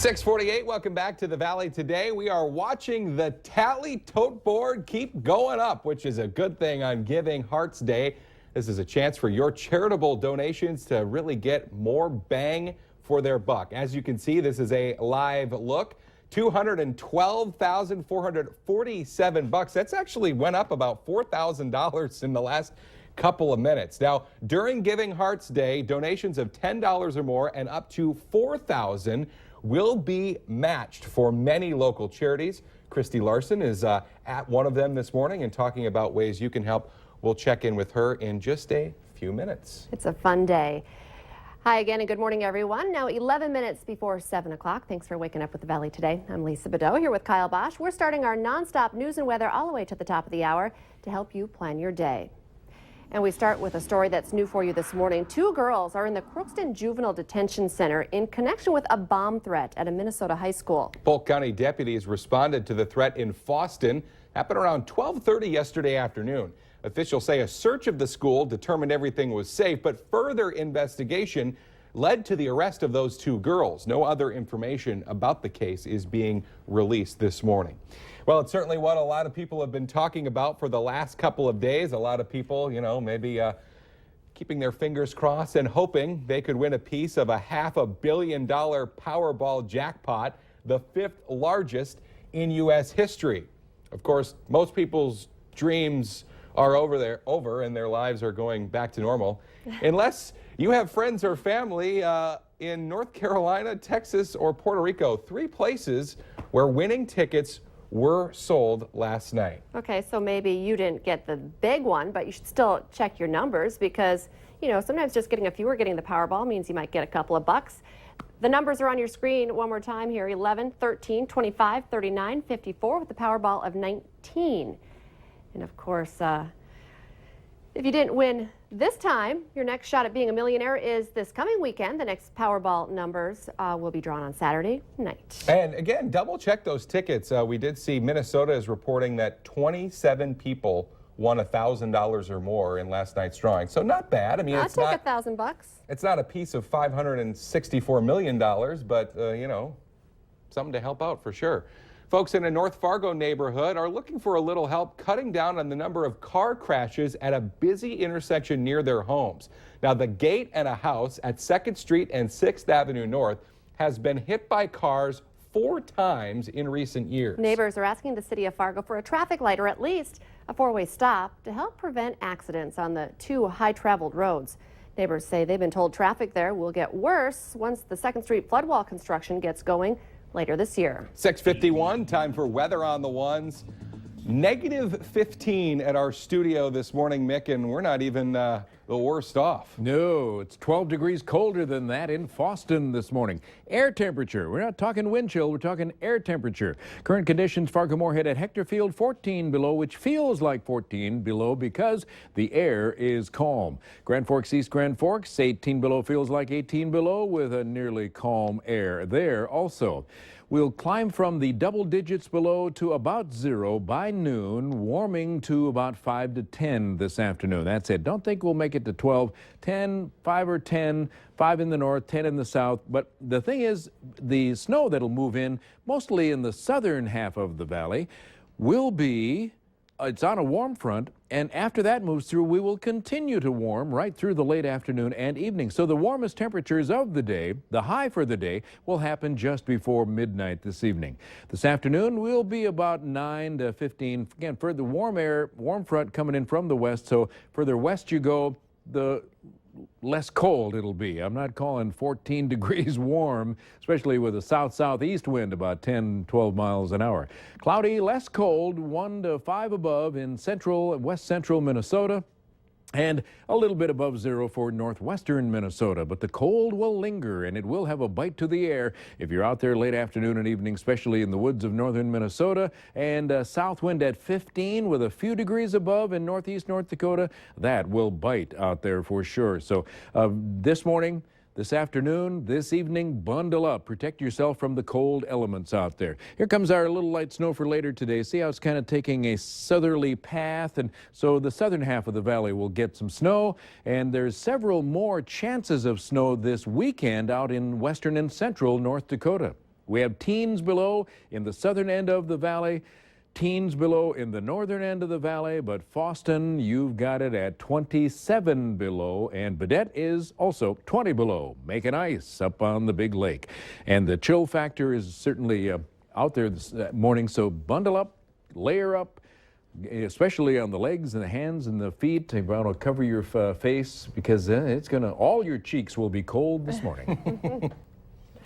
6:48, welcome back to the Valley today. We are watching the tally tote board keep going up, which is a good thing on Giving Hearts Day. This is a chance for your charitable donations to really get more bang for their buck. As you can see, this is a live look. $212,447. That's actually went up about $4,000 in the last couple of minutes. Now, during Giving Hearts Day, donations of $10 or more and up to $4,000 will be matched for many local charities. Christy Larson is at one of them this morning and talking about ways you can help. We'll check in with her in just a few minutes. It's a fun day. Hi again and good morning, everyone. Now 11 minutes before 7 o'clock. Thanks for waking up with the Valley today. I'm Lisa Bedeau here with Kyle Bosch. We're starting our nonstop news and weather all the way to the top of the hour to help you plan your day. And we start with a story that's new for you this morning. Two girls are in the Crookston Juvenile Detention Center in connection with a bomb threat at a Minnesota high school. Polk County deputies responded to the threat in Foston. Happened around 12:30 yesterday afternoon. Officials say a search of the school determined everything was safe, but further investigation led to the arrest of those two girls. No other information about the case is being released this morning. Well, it's certainly what a lot of people have been talking about for the last couple of days. A lot of people, maybe keeping their fingers crossed and hoping they could win a piece of a $500 million Powerball jackpot, the fifth largest in U.S. history. Of course, most people's dreams are over and their lives are going back to normal. Unless you have friends or family in North Carolina, Texas, or Puerto Rico, three places where winning tickets were sold last night. Okay, so maybe you didn't get the big one, but you should still check your numbers because, sometimes just getting a few or getting the Powerball means you might get a couple of bucks. The numbers are on your screen one more time here: 11, 13, 25, 39, 54 with the Powerball of 19. And of course, if you didn't win this time, your next shot at being a millionaire is this coming weekend. The next Powerball numbers will be drawn on Saturday night. And again, double check those tickets. We did see Minnesota is reporting that 27 people won $1,000 or more in last night's drawing. So not bad. I mean, I'll take $1,000. It's not a piece of $564 million, but, something to help out for sure. Folks in a North Fargo neighborhood are looking for a little help cutting down on the number of car crashes at a busy intersection near their homes. Now, the gate at a house at 2nd Street and 6th Avenue North has been hit by cars 4 times in recent years. Neighbors are asking the city of Fargo for a traffic light or at least a 4-way stop to help prevent accidents on the 2 high-traveled roads. Neighbors say they've been told traffic there will get worse once the 2nd Street flood wall construction gets going later this year. 6:51, time for weather on the ones. -15 at our studio this morning, Mick, and we're not even the worst off. No, it's 12 degrees colder than that in Foston this morning. Air temperature, we're not talking wind chill, we're talking air temperature. Current conditions, Fargo-Moorhead at Hector Field, 14 below, which feels like 14 below because the air is calm. Grand Forks, East Grand Forks, 18 below, feels like 18 below with a nearly calm air there also. We'll climb from the double digits below to about 0 by noon, warming to about 5 to 10 this afternoon. That's it. Don't think we'll make it to 12, 10, 5 or 10, 5 in the north, 10 in the south. But the thing is, the snow that'll move in, mostly in the southern half of the valley, will be, it's on a warm front, and after that moves through, we will continue to warm right through the late afternoon and evening. So the warmest temperatures of the day, the high for the day, will happen just before midnight this evening. This afternoon will be about 9 to 15. Again, for the warm front coming in from the west, so further west you go, the less cold it'll be. I'm not calling 14 degrees warm, especially with a south-southeast wind about 10, 12 miles an hour. Cloudy, less cold, 1 to 5 above in central and west central Minnesota, and a little bit above 0 for northwestern Minnesota. But the cold will linger, and it will have a bite to the air if you're out there late afternoon and evening, especially in the woods of northern Minnesota. And south wind at 15 with a few degrees above in northeast North Dakota. That will bite out there for sure. So this morning, this afternoon, this evening, bundle up. Protect yourself from the cold elements out there. Here comes our little light snow for later today. See how it's kind of taking a southerly path, and so the southern half of the valley will get some snow, and there's several more chances of snow this weekend out in western and central North Dakota. We have teens below in the southern end of the valley, teens below in the northern end of the valley, but Foston, you've got it at 27 below, and Badette is also 20 below, making ice up on the big lake. And the chill factor is certainly out there this morning, so bundle up, layer up, especially on the legs and the hands and the feet. You want to cover your face because it's going to, all your cheeks will be cold this morning.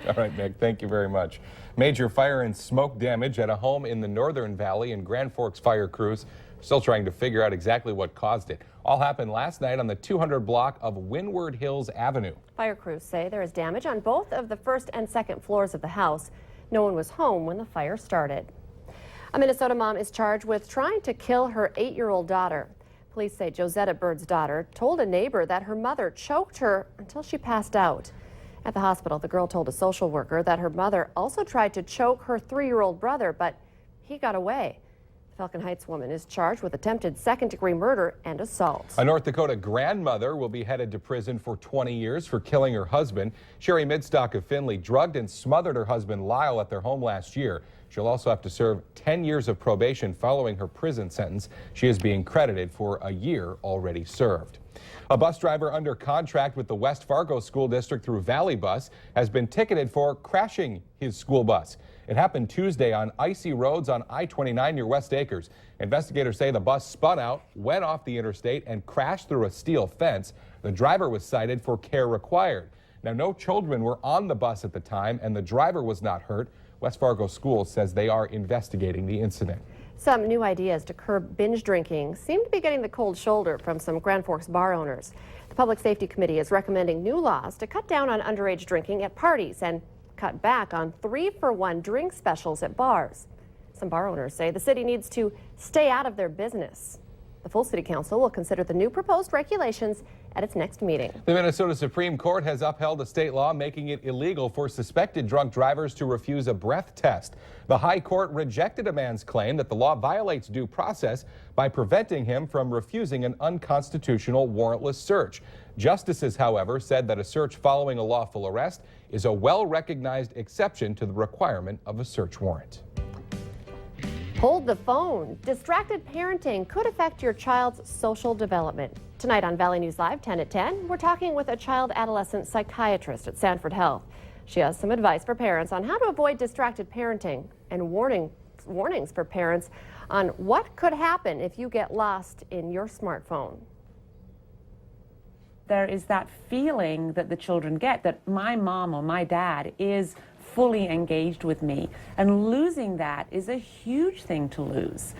All right, Mick, thank you very much. Major fire and smoke damage at a home in the Northern Valley, and Grand Forks fire crews still trying to figure out exactly what caused it. All happened last night on the 200 block of Windward Hills Avenue. Fire crews say there is damage on both of the first and second floors of the house. No one was home when the fire started. A Minnesota mom is charged with trying to kill her 8-year-old daughter. Police say Josetta Bird's daughter told a neighbor that her mother choked her until she passed out. At the hospital, the girl told a social worker that her mother also tried to choke her 3-year-old brother, but he got away. The Falcon Heights woman is charged with attempted second-degree murder and assault. A North Dakota grandmother will be headed to prison for 20 years for killing her husband. Sherry Midstock of Findlay drugged and smothered her husband Lyle at their home last year. She'll also have to serve 10 years of probation following her prison sentence. She is being credited for a year already served. A bus driver under contract with the West Fargo School District through Valley Bus has been ticketed for crashing his school bus. It happened Tuesday on icy roads on I-29 near West Acres. Investigators say the bus spun out, went off the interstate, and crashed through a steel fence. The driver was cited for care required. Now, no children were on the bus at the time, and the driver was not hurt. West Fargo Schools says they are investigating the incident. Some new ideas to curb binge drinking seem to be getting the cold shoulder from some Grand Forks bar owners. The Public Safety Committee is recommending new laws to cut down on underage drinking at parties and cut back on 3-for-1 drink specials at bars. Some bar owners say the city needs to stay out of their business. The full city council will consider the new proposed regulations at its next meeting. The Minnesota Supreme Court has upheld a state law making it illegal for suspected drunk drivers to refuse a breath test. The High Court rejected a man's claim that the law violates due process by preventing him from refusing an unconstitutional warrantless search. Justices, however, said that a search following a lawful arrest is a well-recognized exception to the requirement of a search warrant. Hold the phone. Distracted parenting could affect your child's social development. Tonight on Valley News Live 10 at 10, we're talking with a child-adolescent psychiatrist at Sanford Health. She has some advice for parents on how to avoid distracted parenting and warnings for parents on what could happen if you get lost in your smartphone. There is that feeling that the children get that my mom or my dad is fully engaged with me, and losing that is a huge thing to lose.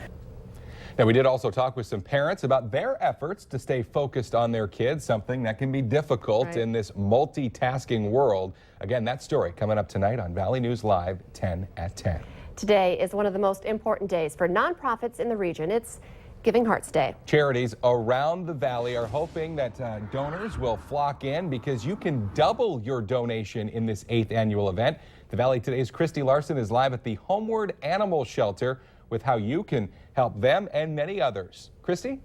Now, we did also talk with some parents about their efforts to stay focused on their kids, something that can be difficult in this multitasking world. Again, that story coming up tonight on Valley News Live 10 at 10. Today is one of the most important days for nonprofits in the region. It's Giving Hearts Day. Charities around the valley are hoping that donors will flock in because you can double your donation in this 8th annual event. The Valley Today's Christy Larson is live at the Homeward Animal Shelter with how you can help them and many others. Christy?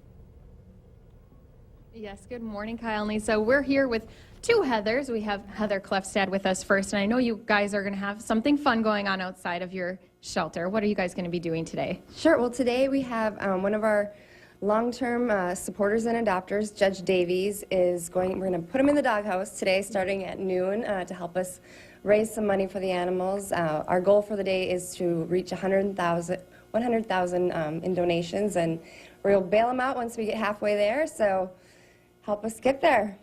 Yes, good morning, Kyle and Lisa. We're here with two Heathers. We have Heather Clefstad with us first, and I know you guys are going to have something fun going on outside of your shelter. What are you guys going to be doing today? Sure. Well, today we have one of our long-term supporters and adopters, Judge Davies, we're going to put him in the doghouse today starting at noon to help us raise some money for the animals. Our goal for the day is to reach 100,000 in donations, and we'll bail him out once we get halfway there, so help us get there.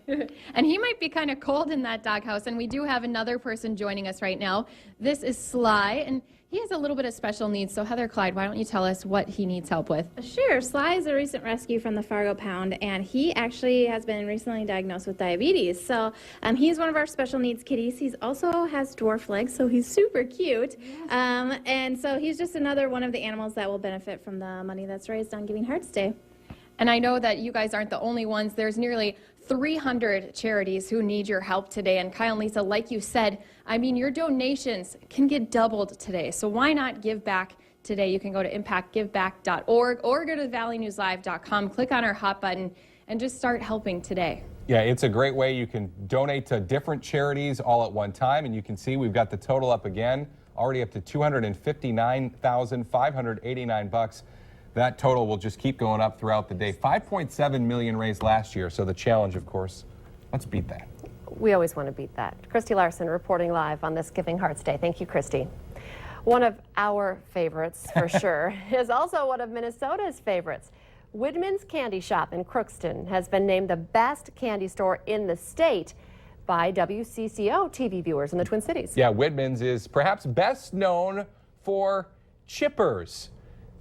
And he might be kind of cold in that doghouse, and we do have another person joining us right now. This is Sly, and he has a little bit of special needs. So Heather, Clyde, why don't you tell us what he needs help with? Sure. Sly is a recent rescue from the Fargo Pound, and he actually has been recently diagnosed with diabetes. So he's one of our special needs kitties. He also has dwarf legs, so he's super cute. Yes. And so he's just another one of the animals that will benefit from the money that's raised on Giving Hearts Day. And I know that you guys aren't the only ones. There's nearly 300 charities who need your help today. And Kyle and Lisa, like you said, I mean, your donations can get doubled today. So why not give back today? You can go to impactgiveback.org or go to valleynewslive.com, click on our hot button, and just start helping today. Yeah, it's a great way. You can donate to different charities all at one time, and you can see we've got the total up again. already up to $259,589. That total will just keep going up throughout the day. 5.7 million raised last year. So the challenge, of course, let's beat that. We always want to beat that. Christy Larson reporting live on this Giving Hearts Day. Thank you, Christy. One of our favorites, for sure, is also one of Minnesota's favorites. Widman's Candy Shop in Crookston has been named the best candy store in the state by WCCO TV viewers in the Twin Cities. Yeah, Widman's is perhaps best known for chippers.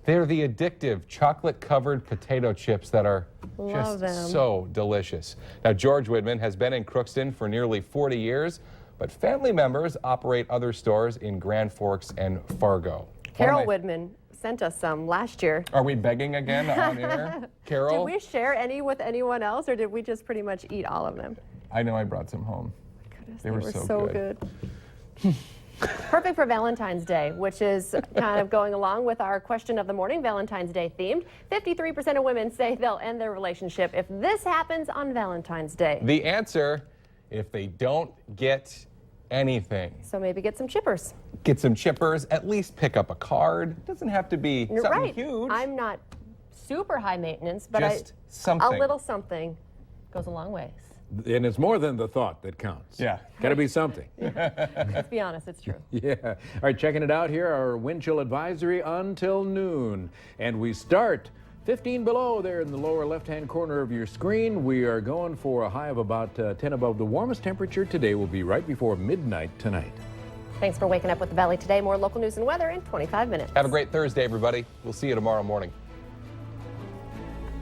They're the addictive chocolate-covered potato chips that are Love them. so delicious. Now, George Widman has been in Crookston for nearly 40 years, but family members operate other stores in Grand Forks and Fargo. Carol Widman sent us some last year. Are we begging again on air? Carol? Did we share any with anyone else, or did we just pretty much eat all of them? I know I brought some home. Goodness, They were so good. Perfect for Valentine's Day, which is kind of going along with our question of the morning, Valentine's Day themed. 53% of women say they'll end their relationship if this happens on Valentine's Day. The answer, if they don't get anything. So maybe get some chippers. Get some chippers, at least pick up a card. It doesn't have to be You're something right. huge. I'm not super high maintenance, but Just something. a little something goes a long ways. And it's more than the thought that counts. Yeah. Got to be something. Let's be honest, it's true. Yeah. All right, checking it out here, our wind chill advisory until noon. And we start 15 below there in the lower left-hand corner of your screen. We are going for a high of about 10 above. The warmest temperature today will be right before midnight tonight. Thanks for waking up with the Valley today. More local news and weather in 25 minutes. Have a great Thursday, everybody. We'll see you tomorrow morning.